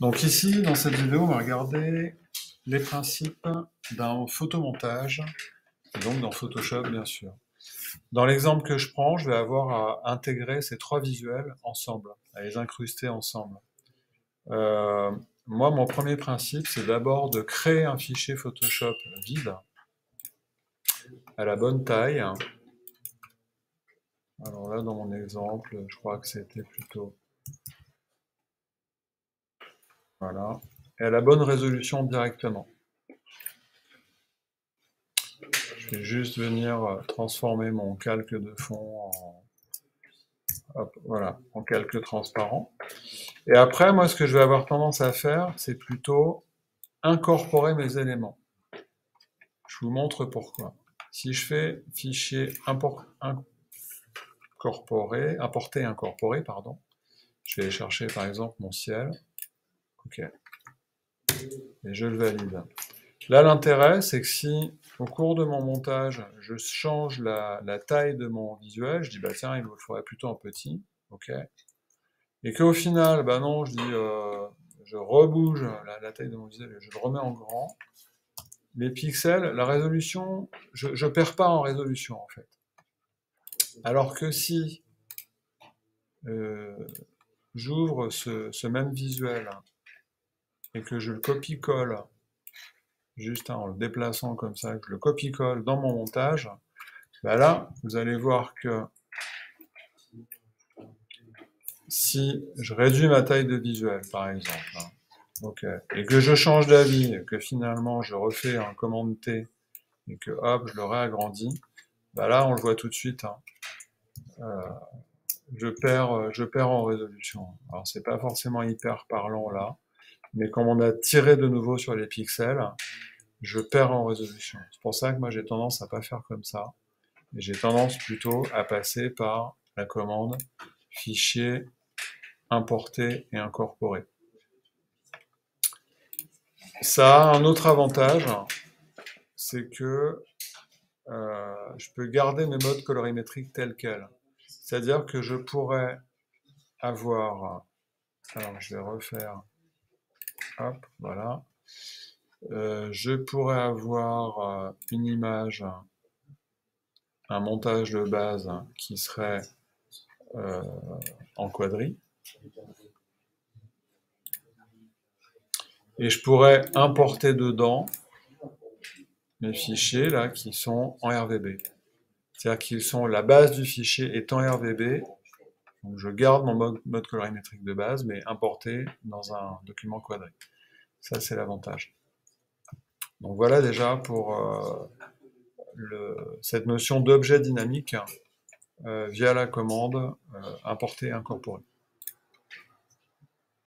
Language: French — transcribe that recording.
Donc ici, dans cette vidéo, on va regarder les principes d'un photomontage, et donc dans Photoshop, bien sûr. Dans l'exemple que je prends, je vais avoir à intégrer ces trois visuels ensemble, à les incruster ensemble. Euh, Moi, mon premier principe, c'est d'abord de créer un fichier Photoshop vide, à la bonne taille. Alors là, dans mon exemple, je crois que c'était plutôt... Voilà. Et à la bonne résolution directement. Je vais juste venir transformer mon calque de fond hop, voilà, en calque transparent. Et après, moi, ce que je vais avoir tendance à faire, c'est plutôt incorporer mes éléments. Je vous montre pourquoi. Si je fais fichier importer, incorporer, pardon, je vais chercher par exemple mon ciel. OK. Et je le valide. Là, l'intérêt, c'est que si, au cours de mon montage, je change la taille de mon visuel, je dis, bah tiens, il me faudrait plutôt un petit, ok. Et qu'au final, bah non, je dis, je rebouge la taille de mon visuel et je le remets en grand. Les pixels, la résolution, je perds pas en résolution, en fait. Alors que si euh, j'ouvre ce même visuel et que je le copie-colle, juste en le déplaçant comme ça, que je le copie-colle dans mon montage, bah là, vous allez voir que si je réduis ma taille de visuel, par exemple, okay, et que je change d'avis, que finalement je refais un commande T, et que hop, je le réagrandis, bah là, on le voit tout de suite, je perds en résolution. Alors, c'est pas forcément hyper parlant là, mais comme on a tiré de nouveau sur les pixels, je perds en résolution. C'est pour ça que moi, j'ai tendance à pas faire comme ça. Et j'ai tendance plutôt à passer par la commande fichier, importer et incorporer. Ça a un autre avantage, c'est que je peux garder mes modes colorimétriques tels quels. C'est-à-dire que je pourrais avoir... Alors, je vais refaire... Hop, voilà. Je pourrais avoir une image, un montage de base qui serait euh, en quadri. Et je pourrais importer dedans mes fichiers là qui sont en RVB. C'est-à-dire qu'ils sont la base du fichier est en RVB. Donc je garde mon mode colorimétrique de base, mais importé dans un document quadri. Ça, c'est l'avantage. Donc voilà déjà pour cette notion d'objet dynamique via la commande importer et incorporer.